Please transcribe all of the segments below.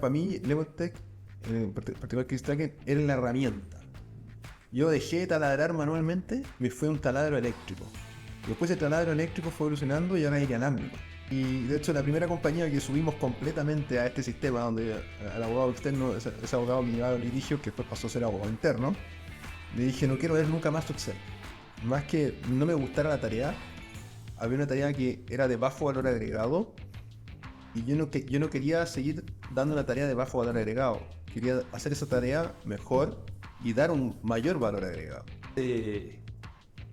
para mí, LemonTech, en particular Keystreaking, era la herramienta. Yo dejé de taladrar manualmente, me fue un taladro eléctrico. Después el taladro eléctrico fue evolucionando y ahora es inalámbrico. Y de hecho la primera compañía que subimos completamente a este sistema, donde al abogado externo, ese abogado que llevaba el litigio, que después pasó a ser abogado interno, le dije, no quiero ver nunca más tu Excel. Más que no me gustara la tarea, había una tarea que era de bajo valor agregado, y yo no quería seguir dando una tarea de bajo valor agregado. Quería hacer esa tarea mejor y dar un mayor valor agregado.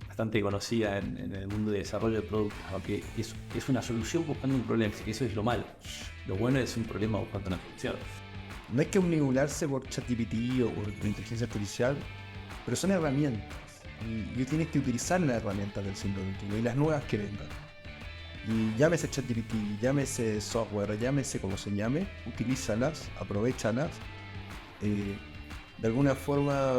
Bastante conocida en el mundo de desarrollo de productos, aunque es una solución buscando un problema, que eso es lo malo. Lo bueno es un problema buscando una solución. No hay que omnibularse por ChatGPT o por inteligencia artificial, pero son herramientas. Y tienes que utilizar las herramientas del siglo XXI y las nuevas que vengan. Y llámese ChatGPT, llámese software, llámese como se llame, utilízalas, aprovéchalas. De alguna forma,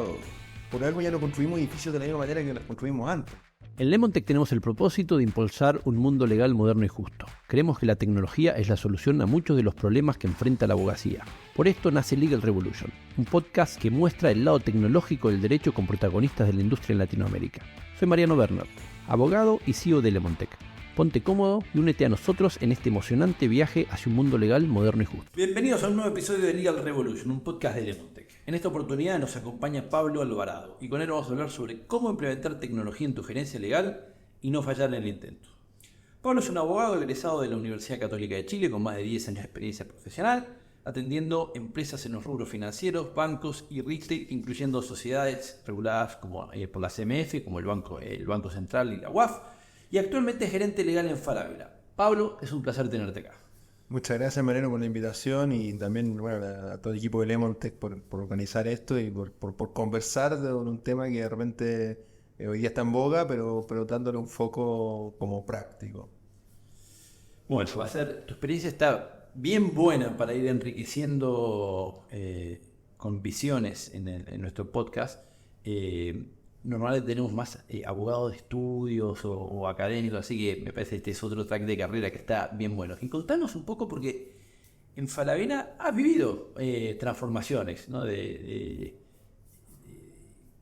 por algo ya no construimos edificios de la misma manera que los construimos antes. En LemonTech tenemos el propósito de impulsar un mundo legal moderno y justo. Creemos que la tecnología es la solución a muchos de los problemas que enfrenta la abogacía. Por esto nace Legal Revolution, un podcast que muestra el lado tecnológico del derecho con protagonistas de la industria en Latinoamérica. Soy Mariano Bernard, abogado y CEO de LemonTech. Ponte cómodo y únete a nosotros en este emocionante viaje hacia un mundo legal moderno y justo. Bienvenidos a un nuevo episodio de Legal Revolution, un podcast de LemonTech. En esta oportunidad nos acompaña Pablo Alvarado y con él vamos a hablar sobre cómo implementar tecnología en tu gerencia legal y no fallar en el intento. Pablo es un abogado egresado de la Universidad Católica de Chile con más de 10 años de experiencia profesional, atendiendo empresas en los rubros financieros, bancos y retail, incluyendo sociedades reguladas como por la CMF, como el Banco Central y la UAF, y actualmente es gerente legal en Falabella. Pablo, es un placer tenerte acá. Muchas gracias, Mariano, por la invitación y también a todo el equipo de LemonTech por organizar esto y por conversar de un tema que de repente hoy día está en boga, pero dándole un foco como práctico. Bueno, tu experiencia está bien buena para ir enriqueciendo con visiones en nuestro podcast. Normalmente tenemos más abogados de estudios o académicos, así que me parece que este es otro track de carrera que está bien bueno. Y contanos un poco, porque en Falabella has vivido transformaciones, ¿no?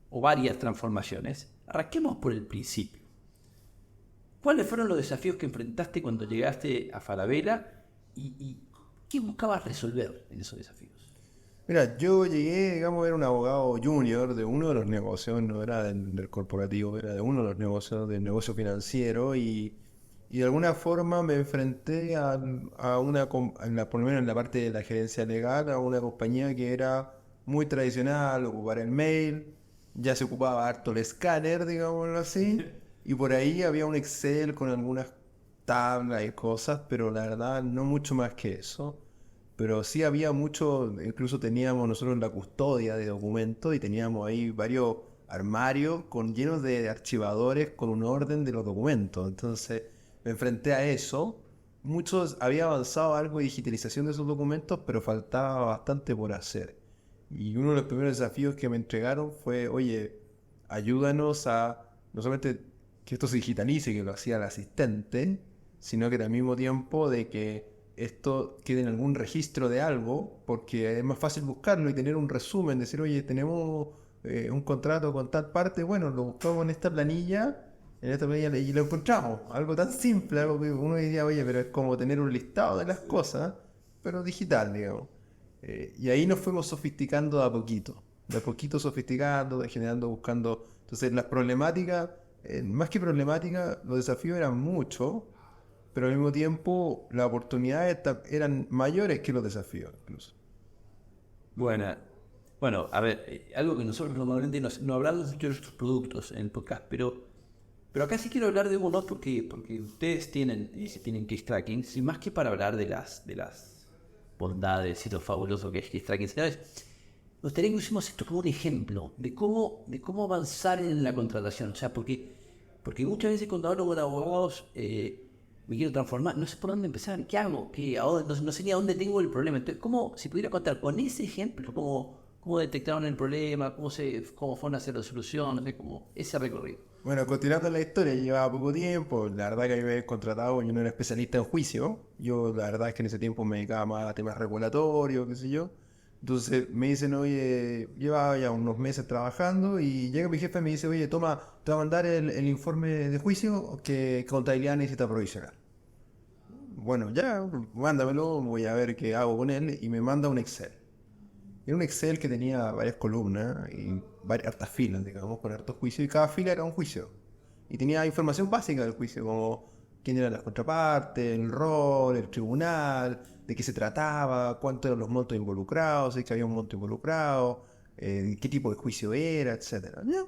O varias transformaciones. Arranquemos por el principio. ¿Cuáles fueron los desafíos que enfrentaste cuando llegaste a Falabella y qué buscabas resolver en esos desafíos? Mira, yo llegué, digamos, era un abogado junior de uno de los negocios, no era del corporativo, era de uno de los negocios, del negocio financiero y de alguna forma me enfrenté por lo menos en la parte de la gerencia legal, a una compañía que era muy tradicional, ocupar el mail, ya se ocupaba harto el escáner, digámoslo así, y por ahí había un Excel con algunas tablas y cosas, pero la verdad no mucho más que eso. Pero sí había mucho, incluso teníamos nosotros la custodia de documentos y teníamos ahí varios armarios llenos de archivadores con un orden de los documentos. Entonces me enfrenté a eso. Había avanzado algo de digitalización de esos documentos, pero faltaba bastante por hacer. Y uno de los primeros desafíos que me entregaron fue, oye, ayúdanos a no solamente que esto se digitalice, que lo hacía el asistente, sino que al mismo tiempo de que esto quede en algún registro de algo, porque es más fácil buscarlo y tener un resumen, decir, oye, tenemos un contrato con tal parte, bueno, lo buscamos en esta planilla y lo encontramos. Algo tan simple, algo que uno diría, oye, pero es como tener un listado de las cosas, pero digital, digamos. Y ahí nos fuimos sofisticando de a poquito sofisticando, generando, buscando. Entonces las problemáticas, más que problemáticas, los desafíos eran muchos, pero al mismo tiempo las oportunidades eran mayores que los desafíos incluso. Bueno, a ver, algo que nosotros normalmente no hablamos mucho de nuestros productos en el podcast, pero acá sí quiero hablar de uno porque ustedes tienen Keystreaking, sin más que para hablar de las bondades y lo fabuloso que es Keystreaking. ¿Sabes? Me gustaría que usemos esto como un ejemplo de cómo avanzar en la contratación. O sea, porque muchas veces cuando hablo con abogados, me quiero transformar, no sé por dónde empezar, ¿qué hago? No sé ni a dónde tengo el problema. Entonces, si pudiera contar con ese ejemplo, cómo detectaron el problema, cómo fueron a hacer la solución, no sé, como ese recorrido. Bueno, continuando la historia, llevaba poco tiempo, la verdad que me habían contratado, yo no era especialista en juicio, yo la verdad es que en ese tiempo me dedicaba más a temas regulatorios, qué sé yo. Entonces me dicen, oye, llevaba ya unos meses trabajando y llega mi jefe y me dice, oye, toma, te voy a mandar el informe de juicio que contabilidad necesita provisionar. Bueno, ya, mándamelo, voy a ver qué hago con él y me manda un Excel. Era un Excel que tenía varias columnas y varias hartas filas, digamos, con hartos juicios, y cada fila era un juicio. Y tenía información básica del juicio, como quién eran las contrapartes, el rol, el tribunal, de qué se trataba, cuántos eran los montos involucrados, si es que había un monto involucrado, qué tipo de juicio era, etcétera. ¿Ya?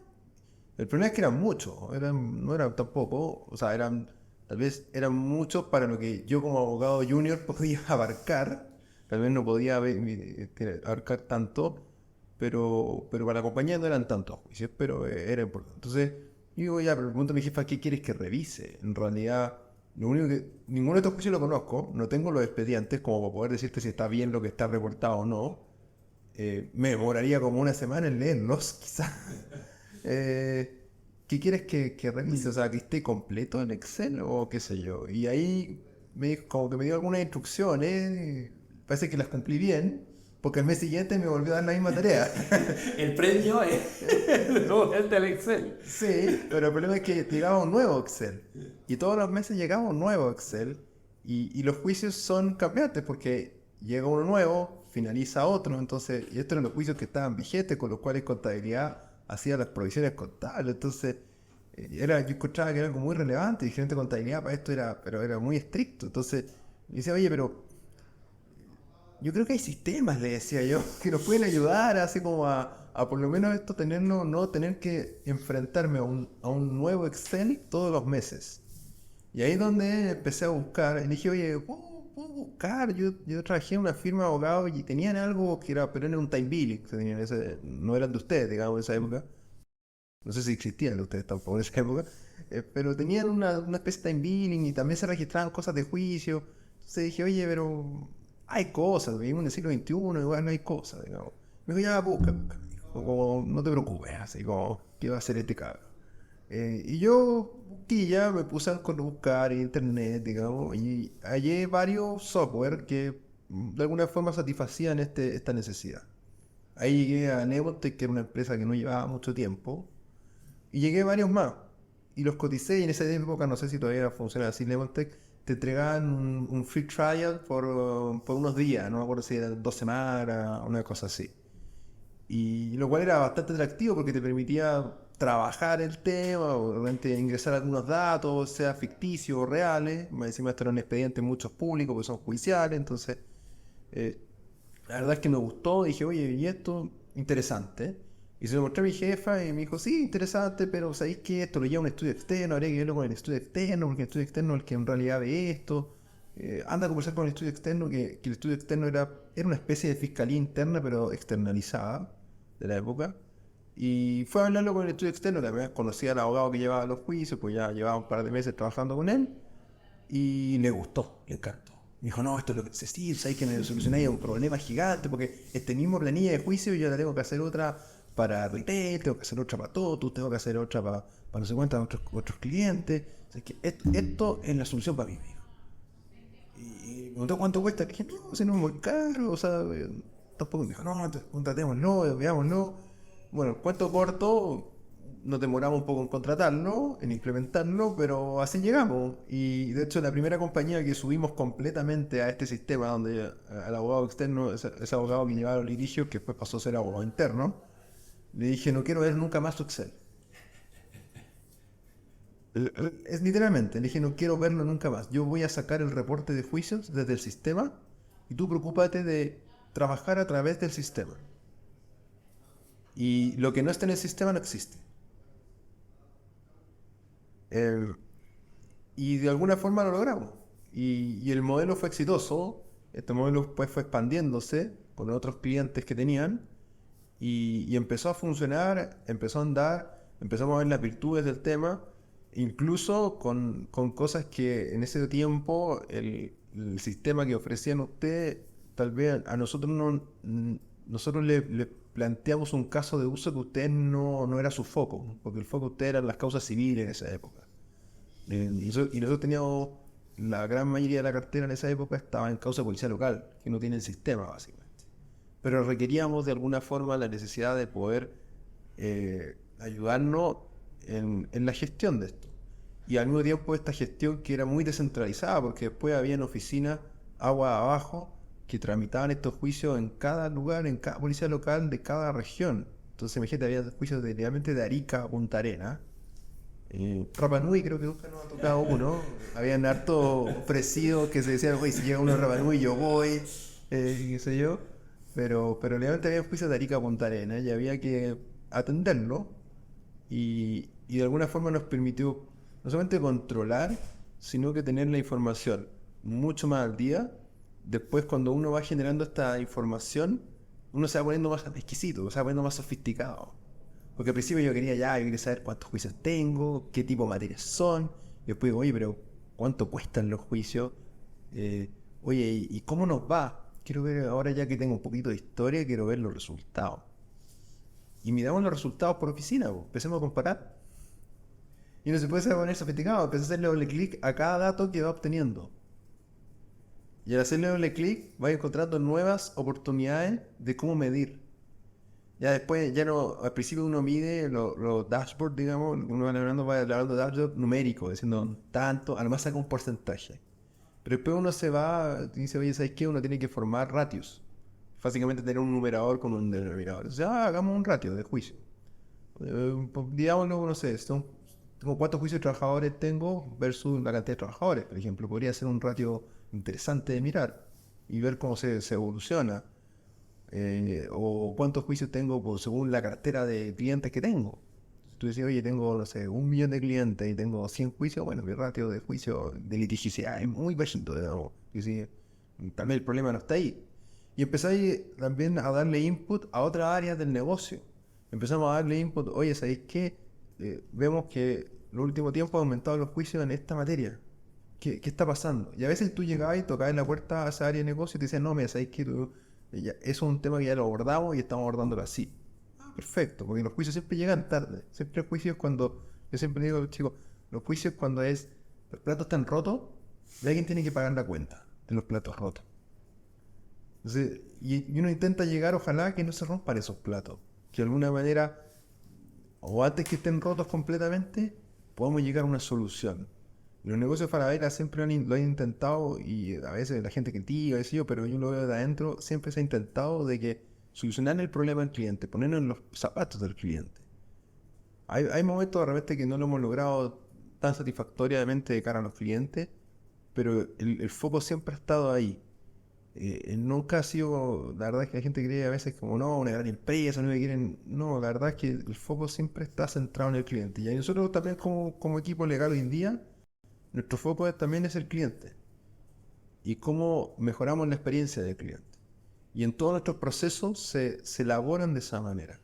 El problema es que eran muchos, no eran tampoco, o sea, tal vez eran muchos para lo que yo como abogado junior podía abarcar, tal vez no podía abarcar tanto, pero para la compañía no eran tantos juicios, pero era importante. Entonces, yo digo, ya, pero le pregunto a mi jefa, ¿qué quieres que revise? En realidad, lo único que, ninguno de estos juicios lo conozco, no tengo los expedientes como para poder decirte si está bien lo que está reportado o no. Me demoraría como una semana en leerlos, quizás. ¿Qué quieres que revise? O sea, que esté completo en Excel o qué sé yo. Y ahí me dijo, como que me dio algunas instrucciones. Parece que las cumplí bien, porque el mes siguiente me volvió a dar la misma tarea. El premio es el Excel. Sí, pero el problema es que llegaba un nuevo Excel. Y todos los meses llegaba un nuevo Excel. Y los juicios son cambiantes porque llega uno nuevo, finaliza otro. Entonces, y estos eran los juicios que estaban vigentes, con los cuales contabilidad hacía las provisiones contables. Entonces, yo encontraba que era algo muy relevante. Y gerente de contabilidad para esto pero era muy estricto. Entonces, me decía, oye, pero yo creo que hay sistemas, le decía yo, que nos pueden ayudar así como a por lo menos esto tenernos, no tener que enfrentarme a un nuevo Excel todos los meses. Y ahí es donde empecé a buscar, y dije, oye, ¿puedo buscar? Yo trabajé en una firma de abogados y tenían algo que era, pero era un time billing, que tenían no eran de ustedes, digamos, en esa época. No sé si existían de ustedes tampoco en esa época, pero tenían una especie de time billing y también se registraban cosas de juicio. Entonces dije, oye, pero hay cosas, vivimos en el siglo XXI, igual no hay cosas, digamos. Me dijo, ya, busca. Dijo, como, no te preocupes, así como, ¿qué va a hacer este cabrón? Y yo busqué ya, me puse a buscar en internet, digamos, y hallé varios software que de alguna forma satisfacían esta necesidad. Ahí llegué a Nebotech, que era una empresa que no llevaba mucho tiempo, y llegué a varios más. Y los coticé y en esa época, no sé si todavía funciona así, Lemontech, te entregaban un free trial por unos días, no me acuerdo si eran 2 semanas, una cosa así. Y lo cual era bastante atractivo porque te permitía trabajar el tema, o realmente ingresar algunos datos, sea ficticios o reales. Más encima esto era un expediente muchos públicos, porque son judiciales, entonces eh, la verdad es que me gustó, dije, oye, y esto, interesante. Y se lo mostré a mi jefa y me dijo, sí, interesante, pero ¿sabéis que esto lo lleva un estudio externo? Habría que verlo con el estudio externo, porque el estudio externo es el que en realidad ve esto. Anda a conversar con el estudio externo, que el estudio externo era una especie de fiscalía interna, pero externalizada de la época. Y fue a hablarlo con el estudio externo, que además conocía al abogado que llevaba los juicios, pues ya llevaba un par de meses trabajando con él. Y le gustó, le encantó. Me dijo, no, esto es lo que necesito, sabes que me solucionáis un problema gigante, porque este mismo planilla de juicio yo la tengo que hacer otra para retail, tengo que hacer otra para todos, tengo que hacer otra para no sé cuántos otros clientes. O sea, que esto es la solución para mí, me dijo. Y me preguntó cuánto cuesta. Le dije, no, si no es muy caro, o sea, tampoco. Me dijo, no, contratémoslo, veámoslo. Bueno, cuento corto, nos demoramos un poco en contratarlo, en implementarlo, pero así llegamos. Y de hecho, la primera compañía que subimos completamente a este sistema, donde al abogado externo, ese abogado que llevaba los litigios, que después pasó a ser abogado interno, le dije, no quiero ver nunca más tu Excel. Es literalmente, le dije, no quiero verlo nunca más. Yo voy a sacar el reporte de juicios desde el sistema y tú preocúpate de trabajar a través del sistema. Y lo que no está en el sistema no existe. Eh, y de alguna forma lo logramos. Y el modelo fue exitoso. Este modelo después fue expandiéndose con otros clientes que tenían y empezó a funcionar, empezó a andar, empezamos a ver las virtudes del tema, incluso con cosas que en ese tiempo el sistema que ofrecían ustedes, tal vez a nosotros nosotros le planteamos un caso de uso que usted no era su foco, porque el foco de usted eran las causas civiles en esa época. Y nosotros teníamos, la gran mayoría de la cartera en esa época estaba en causa de policía local, que no tiene el sistema básicamente. Pero requeríamos de alguna forma la necesidad de poder ayudarnos en la gestión de esto. Y al mismo tiempo esta gestión que era muy descentralizada, porque después había oficinas agua abajo que tramitaban estos juicios en cada lugar, en cada policía local de cada región. Entonces imagínate, había juicios realmente de Arica a Punta Arenas. Rapa Nui creo que nunca nos ha tocado uno. Habían harto ofrecidos que se decían, oye, si llega uno de Rapa Nui yo voy, qué sé yo. Pero realmente había juicios de Arica a Punta Arenas y había que atenderlo. Y de alguna forma nos permitió no solamente controlar, sino que tener la información mucho más al día. Después, cuando uno va generando esta información, uno se va poniendo más exquisito, se va poniendo más sofisticado. Porque al principio yo quería saber cuántos juicios tengo, qué tipo de materias son. Y después digo, oye, pero ¿cuánto cuestan los juicios? Oye, ¿y cómo nos va? Quiero ver, ahora ya que tengo un poquito de historia, quiero ver los resultados. Y miramos los resultados por oficina, empecemos a comparar. Y uno se puede poner sofisticado, empieza a hacerle doble clic a cada dato que va obteniendo. Y al hacerle doble clic, va encontrando nuevas oportunidades de cómo medir. Ya después, ya no, al principio uno mide los dashboards, digamos, uno va hablando de dashboard numérico, diciendo tanto, además saca un porcentaje. Pero después uno se va y dice, oye, ¿sabes qué? Uno tiene que formar ratios. Básicamente tener un numerador con un denominador. O sea, hagamos un ratio de juicio. Digámoslo, no sé, tengo cuántos juicios de trabajadores tengo versus la cantidad de trabajadores, por ejemplo. Podría ser un ratio interesante de mirar y ver cómo se evoluciona. O cuántos juicios tengo según la cartera de clientes que tengo. Si tú decís, oye, tengo, no sé, 1 millón de clientes y tengo 100 juicios, bueno, mi ratio de juicio de litigiosidad es muy bajito, digamos. Y si, tal vez el problema no está ahí. Y empezáis también a darle input a otras áreas del negocio. Empezamos a darle input, oye, ¿sabéis qué? Vemos que en el último tiempo han aumentado los juicios en esta materia. ¿Qué está pasando? Y a veces tú llegabas y tocabas en la puerta a esa área de negocio y te decían, no, mira, ¿sabéis qué? Es un tema que ya lo abordamos y estamos abordándolo así. Perfecto, porque los juicios siempre llegan tarde. Siempre hay juicios cuando, yo siempre digo, chicos, los juicios cuando los platos están rotos, y alguien tiene que pagar la cuenta de los platos rotos. Entonces, y uno intenta llegar, ojalá que no se rompan esos platos. Que de alguna manera, o antes que estén rotos completamente, podamos llegar a una solución. Los negocios Falabella siempre lo han intentado, y a veces la gente critica, pero yo lo veo de adentro, siempre se ha intentado de que solucionar el problema del cliente, ponernos en los zapatos del cliente. Hay momentos de repente que no lo hemos logrado tan satisfactoriamente de cara a los clientes, pero el foco siempre ha estado ahí. Nunca ha sido, la verdad es que la gente cree a veces como no, una gran empresa, no me quieren. No, la verdad es que el foco siempre está centrado en el cliente. Y nosotros también como equipo legal hoy en día, nuestro foco también es el cliente y cómo mejoramos la experiencia del cliente. Y en todos nuestros procesos se elaboran de esa manera.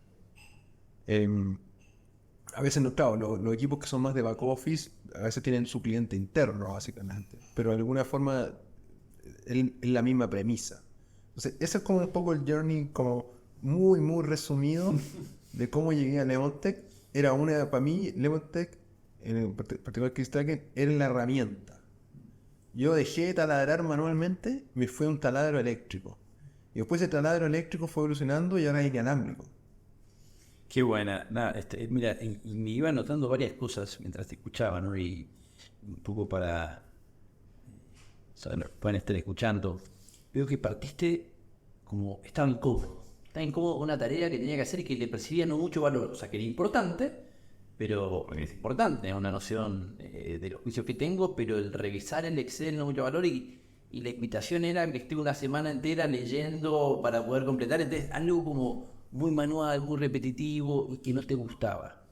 A veces, no, claro, los equipos que son más de back office, a veces tienen su cliente interno, básicamente. Pero de alguna forma es la misma premisa. Entonces, ese es como un poco el journey, como muy, muy resumido de cómo llegué a Lemontech. Para mí, Lemontech, en particular Chris-Tracker, era la herramienta. Yo dejé de taladrar manualmente, me fui a un taladro eléctrico. Y después ese taladro eléctrico fue evolucionando y ahora es inalámbrico. Qué buena. Mira, y me iba notando varias cosas mientras te escuchaba, ¿no? Y un poco para... pueden estar escuchando. Veo que partiste como... Estaba incómodo con una tarea que tenía que hacer y que le percibía no mucho valor. O sea, que era importante, pero es importante, es una noción de los juicios que tengo, pero el revisar el Excel no mucho valor y la invitación era que esté una semana entera leyendo para poder completar. Entonces, algo como muy manual, muy repetitivo y que no te gustaba.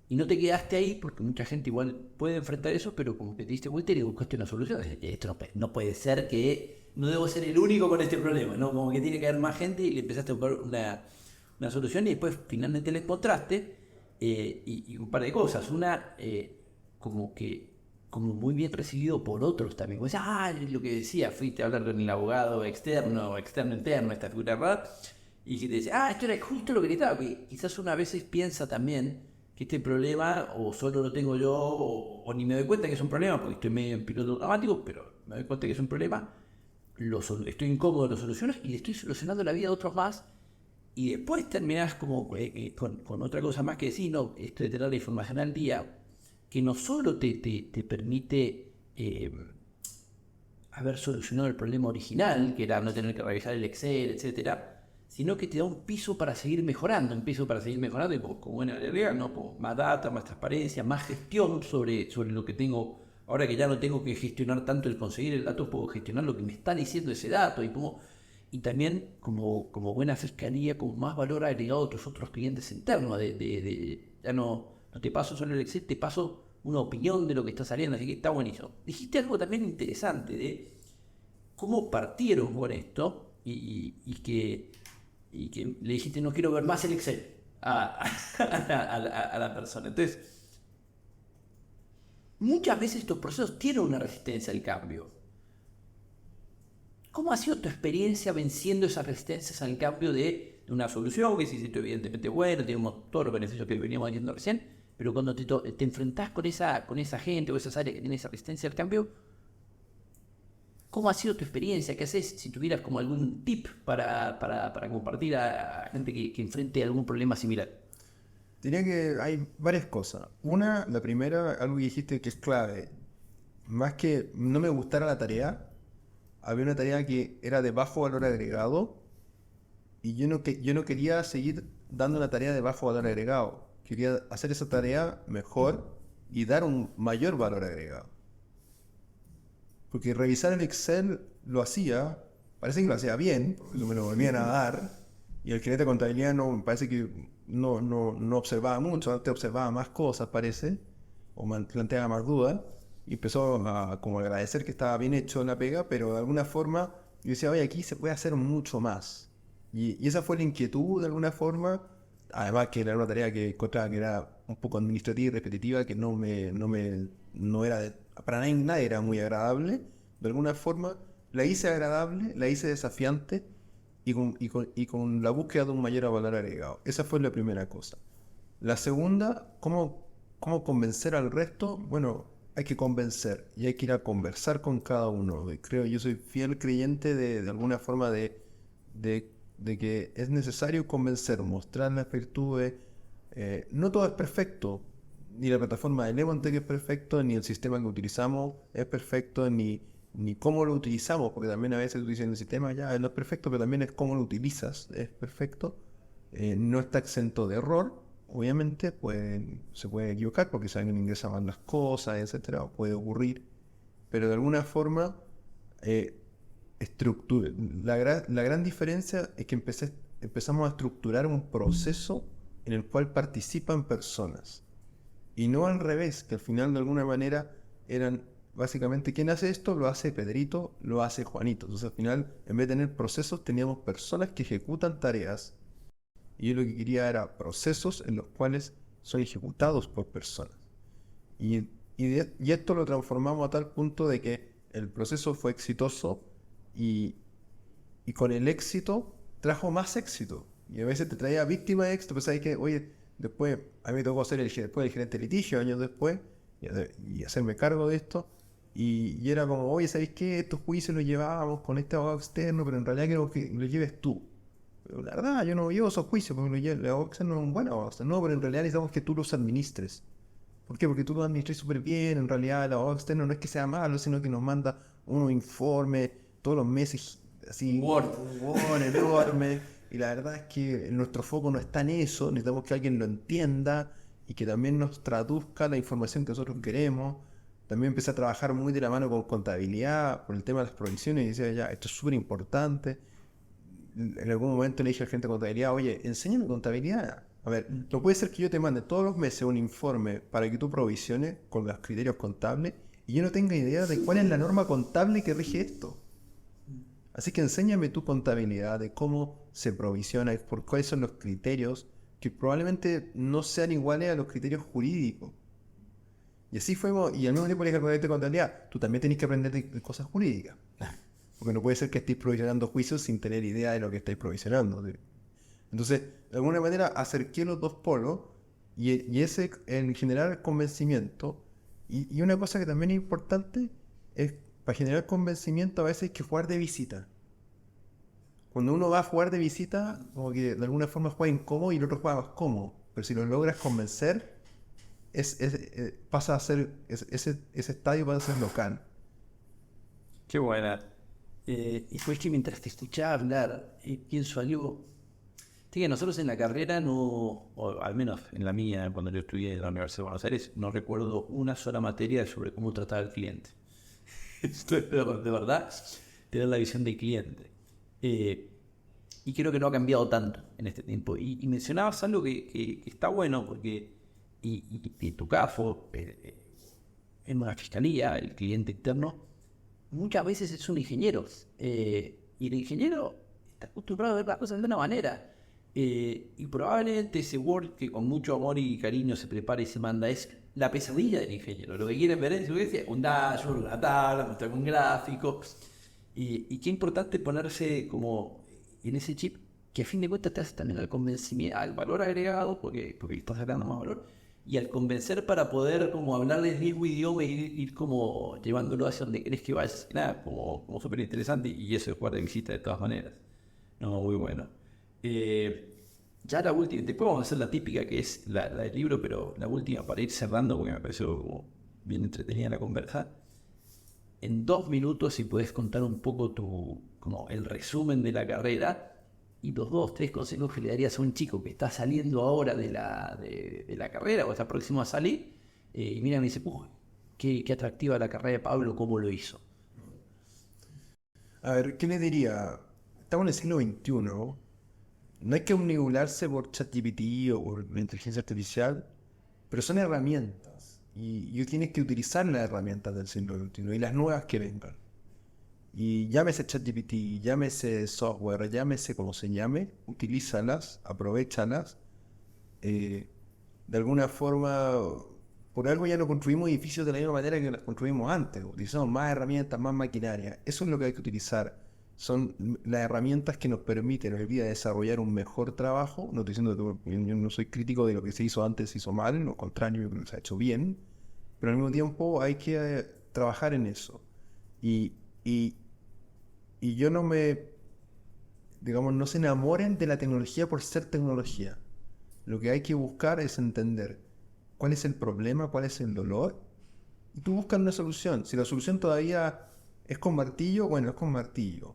Y no te quedaste ahí porque mucha gente igual puede enfrentar eso, pero como que te diste vuelta y le buscaste una solución. Esto no puede ser que no debo ser el único con este problema, ¿no? Como que tiene que haber más gente y le empezaste a buscar una solución y después finalmente la encontraste. Y un par de cosas. Una, como muy bien recibido por otros también. Como decía, lo que decía, fuiste a hablar con el abogado externo, interno, esta figura rara. y que te dice, esto era justo lo que necesitaba. Porque quizás una veces piensa también que este problema o solo lo tengo yo o ni me doy cuenta que es un problema porque estoy medio en piloto automático, pero me doy cuenta que es un problema, estoy incómodo, lo soluciono y le estoy solucionando la vida a otros más. Y después terminás como con otra cosa más que decir, no, esto de tener la información al día, que no solo te permite haber solucionado el problema original, que era no tener que revisar el Excel, etcétera, sino que te da un piso para seguir mejorando, y con buena realidad, ¿no? Con más data, más transparencia, más gestión sobre lo que tengo. Ahora que ya no tengo que gestionar tanto el conseguir el dato, puedo gestionar lo que me está diciendo ese dato y también como buena fiscalía, con más valor agregado a tus otros clientes internos. Ya no te paso solo el Excel, te paso una opinión de lo que está saliendo, así que está buenísimo. Dijiste algo también interesante de cómo partieron con esto y que le dijiste no quiero ver más el Excel a la persona. Entonces, muchas veces estos procesos tienen una resistencia al cambio. ¿Cómo ha sido tu experiencia venciendo esas resistencias al cambio de una solución que es evidentemente buena, tiene todos los beneficios que veníamos diciendo recién, pero cuando te enfrentás con esa gente o esas áreas que tienen esa resistencia al cambio, ¿cómo ha sido tu experiencia? ¿Qué haces si tuvieras como algún tip para compartir a gente que enfrente algún problema similar? Diría que hay varias cosas. La primera, algo que dijiste que es clave. Más que no me gustara la tarea, había una tarea que era de bajo valor agregado y yo no quería seguir dando una tarea de bajo valor agregado. Quería hacer esa tarea mejor y dar un mayor valor agregado. Porque revisar el Excel lo hacía, parece que lo hacía bien, porque me lo volvían a dar, y el gerente de contabilidad me parece que no observaba mucho, antes observaba más cosas, parece, o planteaba más dudas, y empezó a como agradecer que estaba bien hecho la pega, pero de alguna forma yo decía, oye, aquí se puede hacer mucho más. Y esa fue la inquietud de alguna forma, además que era una tarea que encontraba que era un poco administrativa y repetitiva, que no era para nadie era muy agradable. De alguna forma la hice agradable, la hice desafiante y con la búsqueda de un mayor valor agregado. Esa fue la primera cosa. La segunda, ¿cómo convencer al resto? Bueno, hay que convencer y hay que ir a conversar con cada uno. Yo soy fiel creyente de alguna forma de que es necesario convencer, mostrar las virtudes. No todo es perfecto, ni la plataforma de Levantec es perfecto, ni el sistema que utilizamos es perfecto, ni cómo lo utilizamos, porque también a veces utilizan el sistema, ya no es perfecto, pero también es cómo lo utilizas, es perfecto. No está exento de error, obviamente, se puede equivocar porque si alguien ingresa mal las cosas, etcétera, puede ocurrir, pero de alguna forma, la gran diferencia es que empezamos a estructurar un proceso en el cual participan personas. Y no al revés, que al final de alguna manera eran básicamente quien hace esto, lo hace Pedrito, lo hace Juanito. Entonces al final, en vez de tener procesos, teníamos personas que ejecutan tareas. Y yo lo que quería era procesos en los cuales son ejecutados por personas. Y esto lo transformamos a tal punto de que el proceso fue exitoso y con el éxito trajo más éxito. Y a veces te traía víctima de éxito, pues sabes que, oye, después a mí me tocó ser después el gerente de litigio años después y hacerme cargo de esto. Y era como, oye, ¿sabéis qué? Estos juicios los llevábamos con este abogado externo, pero en realidad creo que los lleves tú. Pero la verdad, yo no llevo esos juicios porque el abogado externo es un buen abogado externo. No, pero en realidad necesitamos que tú los administres. ¿Por qué? Porque tú los administras súper bien. En realidad el abogado externo no es que sea malo, sino que nos manda unos informes todos los meses, así, Word enorme. Y la verdad es que nuestro foco no está en eso. Necesitamos que alguien lo entienda y que también nos traduzca la información que nosotros queremos. También empecé a trabajar muy de la mano con contabilidad por el tema de las provisiones y decía, ya, esto es súper importante. En algún momento le dije al gerente de contabilidad, oye, enséñame contabilidad. A ver, no puede ser que yo te mande todos los meses un informe para que tú provisiones con los criterios contables y yo no tenga idea de cuál es la norma contable que rige esto. Así que enséñame tu contabilidad de cómo se provisiona, por cuáles son los criterios que probablemente no sean iguales a los criterios jurídicos. Y así fuimos, y al mismo tiempo le dije al gerente de contabilidad, tú también tenés que aprender de cosas jurídicas. Porque no puede ser que estéis provisionando juicios sin tener idea de lo que estáis provisionando. Entonces, de alguna manera acerqué los dos polos y ese en generar convencimiento. Y una cosa que también es importante es, para generar convencimiento a veces hay que jugar de visita. Cuando uno va a jugar de visita, como que de alguna forma juega incómodo y el otro juega más cómodo. Pero si lo logras convencer, pasa a ser, ese estadio pasa a ser local. Qué buena. Y fue que mientras te escuchaba hablar, pienso algo. Sí, que nosotros en la carrera no, o al menos en la mía, cuando yo estudié en la Universidad de Buenos Aires, no recuerdo una sola materia sobre cómo tratar al cliente. Esto es de verdad, tener la visión del cliente. Y creo que no ha cambiado tanto en este tiempo. Y mencionabas algo que está bueno, porque y en tu caso, en una fiscalía, el cliente interno, muchas veces es un ingeniero. Y el ingeniero está acostumbrado a ver las cosas de una manera. Y probablemente ese Word que con mucho amor y cariño se prepara y se manda es la pesadilla del ingeniero. Lo que quieren ver es un dashboard, una tabla, mostrar un gráfico. Y qué importante ponerse como en ese chip que a fin de cuentas te hace también al convencimiento, al valor agregado, porque estás sacando más valor, y al convencer para poder como hablarles el mismo idioma y ir como llevándolo hacia donde crees que vayas. Nada, como súper interesante, y eso es jugar de visita de todas maneras. No, muy bueno. Ya la última, después vamos a hacer la típica que es la del libro, pero la última para ir cerrando, porque me pareció como bien entretenida la conversa. En 2 minutos, si puedes contar un poco como el resumen de la carrera y los 2, 3 consejos que le darías a un chico que está saliendo ahora de la carrera o está próximo a salir, y mira, me dice, qué atractiva la carrera de Pablo, cómo lo hizo. A ver, ¿qué le diría? Estamos en el siglo XXI. No hay que omnibularse por ChatGPT o por la inteligencia artificial, pero son herramientas. Y tienes que utilizar las herramientas del siglo XXI y las nuevas que vengan. Y llámese ChatGPT, llámese software, llámese como se llame, utilízalas, aprovéchalas. De alguna forma, por algo ya no construimos edificios de la misma manera que las construimos antes. Utilizamos más herramientas, más maquinaria. Eso es lo que hay que utilizar. Son las herramientas que nos permiten hoy día desarrollar un mejor trabajo. No estoy diciendo que yo no soy crítico de lo que se hizo antes, se hizo mal, lo contrario, yo creo que se ha hecho bien. Pero al mismo tiempo hay que trabajar en eso. Y, y, y yo digamos, no se enamoren de la tecnología por ser tecnología. Lo que hay que buscar es entender cuál es el problema, cuál es el dolor, y tú buscas una solución. Si la solución todavía es con martillo, bueno, es con martillo.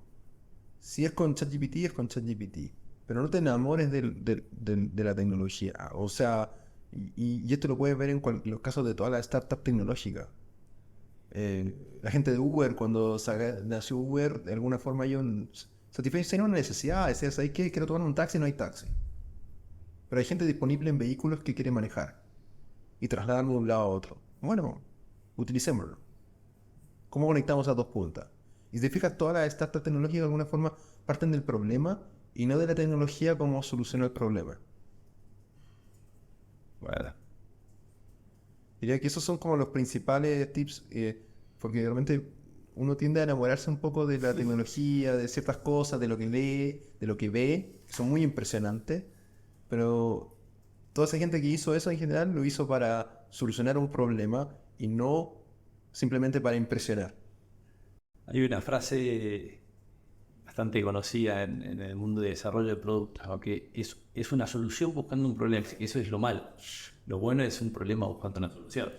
Si es con ChatGPT, es con ChatGPT. Pero no te enamores de la tecnología. O sea, y esto lo puedes ver en los casos de todas las startups tecnológicas. La gente de Uber, cuando nació Uber, de alguna forma ellos satisfacían una necesidad. Decían, ¿sabes qué? Quiero tomar un taxi, no hay taxi. Pero hay gente disponible en vehículos que quiere manejar y trasladarlo de un lado a otro. Bueno, utilicémoslo. ¿Cómo conectamos a dos puntas? Y si te fijas, todas las startups tecnológicas de alguna forma parten del problema y no de la tecnología como soluciona el problema. Bueno, Diría que esos son como los principales tips, porque realmente uno tiende a enamorarse un poco de la tecnología, de ciertas cosas, de lo que lee, de lo que ve, que son muy impresionantes, pero toda esa gente que hizo eso en general lo hizo para solucionar un problema y no simplemente para impresionar. hay una frase bastante conocida en el mundo de desarrollo de productos, ¿no? Que es una solución buscando un problema. Eso es lo malo. Lo bueno es un problema buscando una solución.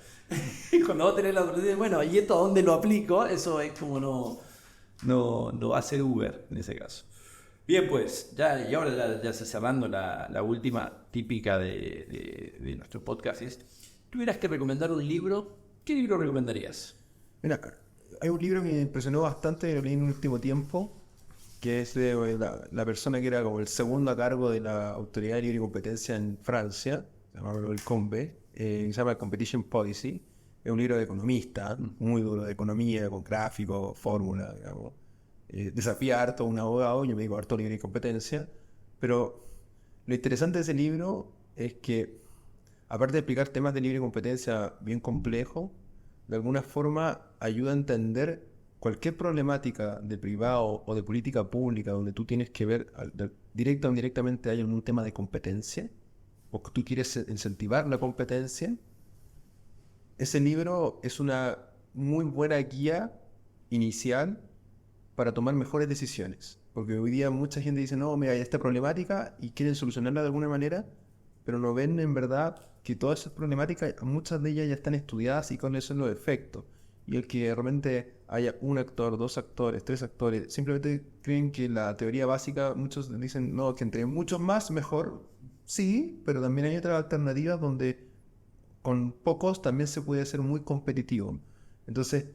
Y cuando vos tenés la solución, bueno, ¿y esto a dónde lo aplico? Eso es como no hace Uber en ese caso. Bien, pues, y ahora ya cerrando la última típica de nuestro podcast es, tuvieras que recomendar un libro, ¿qué libro recomendarías? Mira, hay un libro que me impresionó bastante, lo leí en el último tiempo, que es de la persona que era como el segundo a cargo de la Autoridad de Libre Competencia en Francia, se llama el COMPE, se llama Competition Policy. Es un libro de economista, muy duro, de economía, con gráficos, fórmulas, digamos. Desafía harto a un abogado, yo me digo harto libre competencia, pero lo interesante de ese libro es que, aparte de explicar temas de libre competencia bien complejos, de alguna forma ayuda a entender cualquier problemática de privado o de política pública donde tú tienes que ver directa o indirectamente hay un tema de competencia, o que tú quieres incentivar la competencia, ese libro es una muy buena guía inicial para tomar mejores decisiones. Porque hoy día mucha gente dice, no, mira, hay esta problemática y quieren solucionarla de alguna manera, pero no ven en verdad que todas esas problemáticas, muchas de ellas ya están estudiadas y cuáles son los efectos. Y el que de repente haya un actor, dos actores, tres actores, simplemente creen que la teoría básica, muchos dicen, no, que entre muchos más, mejor. Sí, pero también hay otras alternativas donde con pocos también se puede ser muy competitivo. Entonces,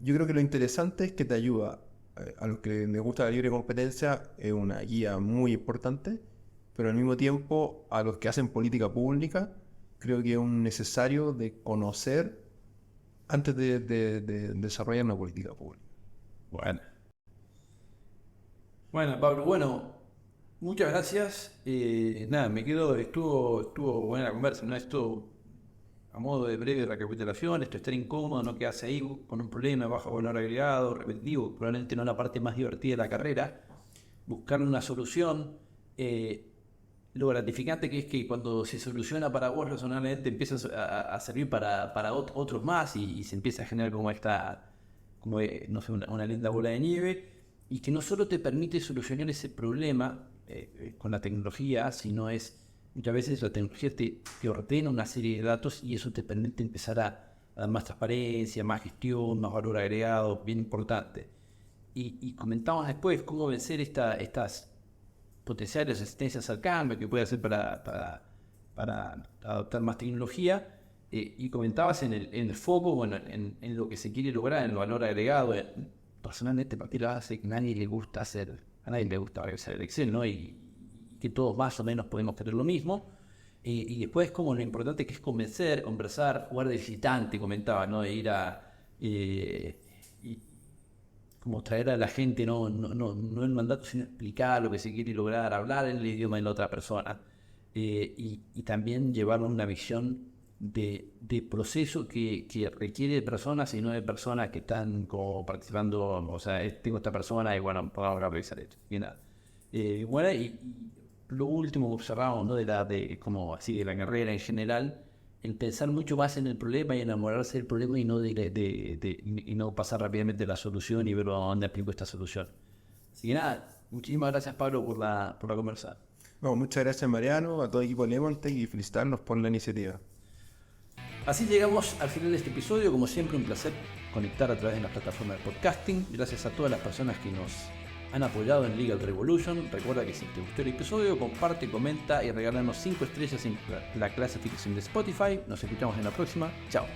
yo creo que lo interesante es que te ayuda. A los que les gusta la libre competencia, es una guía muy importante, pero al mismo tiempo, a los que hacen política pública, creo que es un necesario de conocer antes de desarrollar una política pública. Bueno. Bueno, Pablo, bueno, muchas gracias. Nada, estuvo buena la conversa, ¿no? Esto, a modo de breve recapitulación, esto estar incómodo, no quedarse ahí con un problema, bajo valor agregado, repetitivo, probablemente no la parte más divertida de la carrera, buscarle una solución. Lo gratificante que es que cuando se soluciona para vos, razonablemente empieza a servir para otros más y se empieza a generar como esta, como no sé, una linda bola de nieve, y que no solo te permite solucionar ese problema con la tecnología, sino muchas veces la tecnología te ordena una serie de datos y eso te permite empezar a dar más transparencia, más gestión, más valor agregado, bien importante. Y comentamos después cómo vencer estas potenciales resistencias al cambio que puede hacer para adoptar más tecnología. Y comentabas en el foco, bueno, en lo que se quiere lograr, en el valor agregado. Personalmente, para ti lo hace que a nadie le gusta hacer el Excel, ¿no? Y que todos más o menos podemos querer lo mismo. Y después, como lo importante que es convencer, conversar, jugar de visitante, comentaba, ¿no? De ir y como traer a la gente, no el mandato, sino explicar lo que se quiere lograr, hablar el idioma de la otra persona. Y también llevarlo a una visión de proceso que requiere de personas y no de personas que están como participando, o sea, tengo esta persona y bueno, podamos revisar esto. Y nada. Bueno, y lo último que observamos, ¿no? Como así de la carrera en general, el pensar mucho más en el problema y enamorarse del problema y no pasar rápidamente a la solución y ver a dónde aplico esta solución. Así que nada, muchísimas gracias, Pablo, por la conversa. Bueno, muchas gracias, Mariano, a todo el equipo de Lemontech y felicitarnos por la iniciativa. Así llegamos al final de este episodio. Como siempre, un placer conectar a través de la plataforma de podcasting. Gracias a todas las personas que nos han apoyado en Legal Revolution. Recuerda que si te gustó el episodio, comparte, comenta y regálanos 5 estrellas en la clasificación de Spotify. Nos escuchamos en la próxima. Chao.